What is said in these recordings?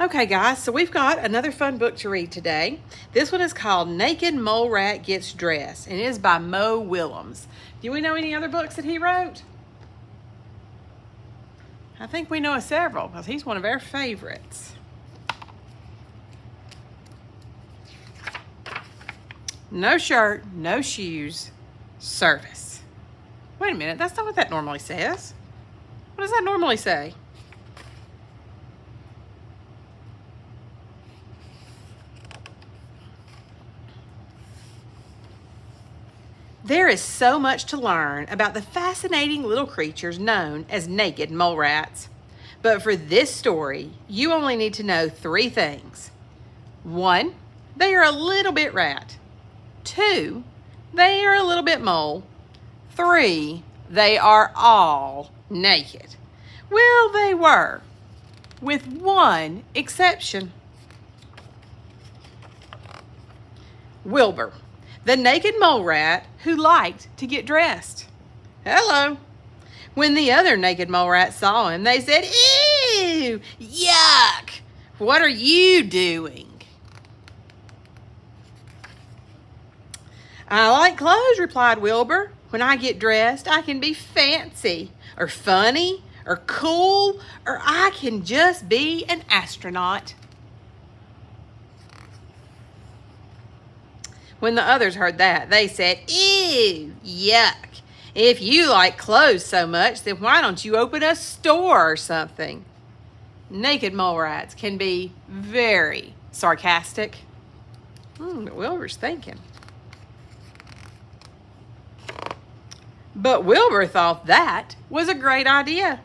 Okay, guys, so we've got another fun book to read today. This one is called Naked Mole Rat Gets Dressed, and it is by Mo Willems. Do we know any other books that he wrote? I think we know several because he's one of our favorites. No shirt, no shoes, service. Wait a minute, that's not what that normally says. What does that normally say? There is so much to learn about the fascinating little creatures known as naked mole rats. But for this story, you only need to know 3 things. 1, they are a little bit rat. 2, they are a little bit mole. 3, they are all naked. Well, they were, with one exception. Wilbur, the naked mole rat who liked to get dressed. Hello. When the other naked mole rats saw him, they said, "Ew, yuck, what are you doing?" "I like clothes," replied Wilbur. "When I get dressed, I can be fancy or funny or cool, or I can just be an astronaut." When the others heard that, they said, "Ew, yuck. If you like clothes so much, then why don't you open a store or something?" Naked mole rats can be very sarcastic. But Wilbur's thinking. But Wilbur thought that was a great idea.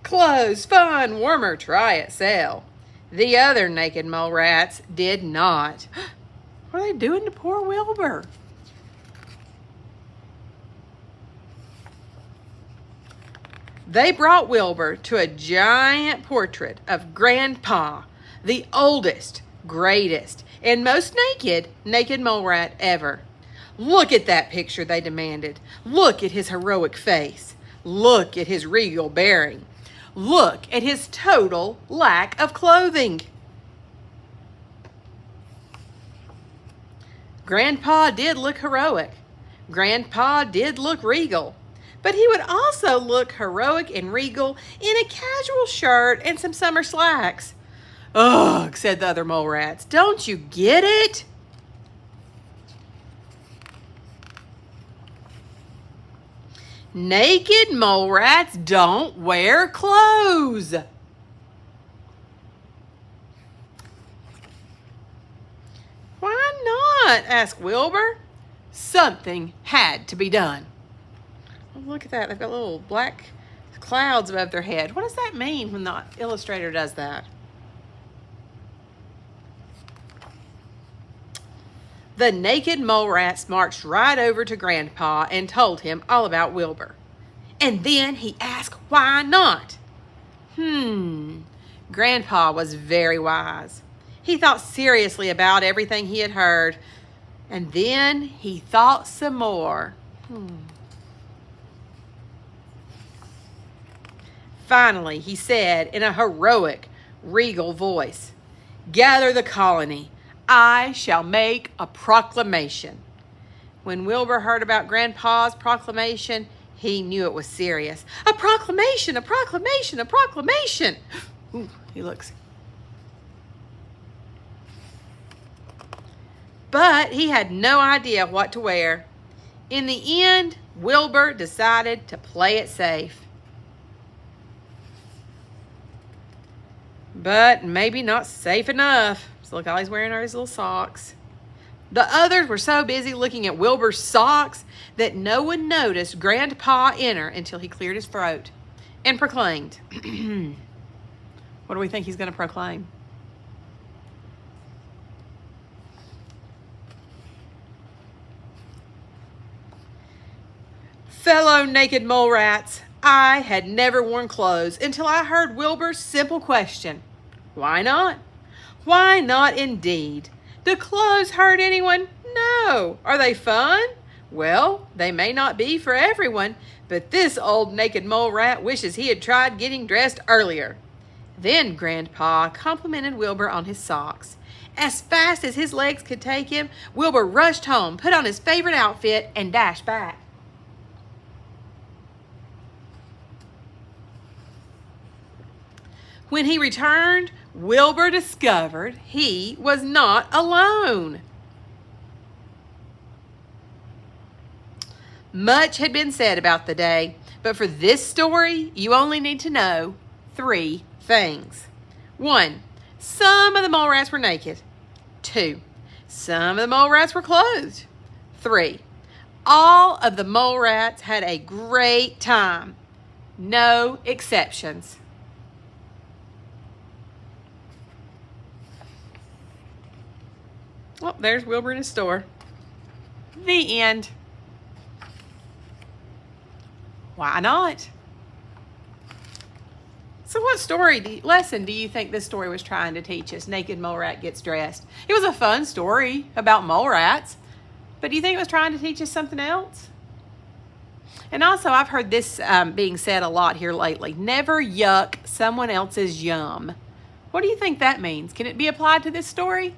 Clothes, fun, warmer, try it, sell. The other naked mole rats did not. What are they doing to poor Wilbur? They brought Wilbur to a giant portrait of Grandpa, the oldest, greatest, and most naked mole rat ever. "Look at that picture," they demanded. "Look at his heroic face. Look at his regal bearing. Look at his total lack of clothing." Grandpa did look heroic. Grandpa did look regal. But he would also look heroic and regal in a casual shirt and some summer slacks. "Ugh," said the other mole rats. "Don't you get it?" Naked mole rats don't wear clothes. "Why not?" asked Wilbur. Something had to be done. Oh, look at that. They've got little black clouds above their head. What does that mean when the illustrator does that? The naked mole rats marched right over to Grandpa and told him all about Wilbur. And then he asked why not. Grandpa was very wise. He thought seriously about everything he had heard. And then he thought some more. Finally, he said in a heroic, regal voice, "Gather the colony. I shall make a proclamation." When Wilbur heard about Grandpa's proclamation, he knew it was serious. "A proclamation, a proclamation, a proclamation." Ooh, he looks. But he had no idea what to wear. In the end, Wilbur decided to play it safe. But maybe not safe enough. So look, all he's wearing are his little socks. The others were so busy looking at Wilbur's socks that no one noticed Grandpa enter until he cleared his throat and proclaimed. What do we think he's going to proclaim? "Fellow naked mole rats, I had never worn clothes until I heard Wilbur's simple question. Why not? Why not indeed? Do clothes hurt anyone? No. Are they fun? Well, they may not be for everyone, but this old naked mole rat wishes he had tried getting dressed earlier. Then Grandpa complimented Wilbur on his socks. As fast as his legs could take him, Wilbur rushed home, put on his favorite outfit, and dashed back. When he returned, Wilbur discovered he was not alone. Much had been said about the day, but for this story, you only need to know 3 things. 1, some of the mole rats were naked. 2, some of the mole rats were clothed. 3, all of the mole rats had a great time. No exceptions. Well, there's Wilbur in his store. The end. Why not? So what lesson do you think this story was trying to teach us? Naked mole rat gets dressed. It was a fun story about mole rats, but do you think it was trying to teach us something else? And also, I've heard this being said a lot here lately. Never yuck someone else's yum. What do you think that means? Can it be applied to this story?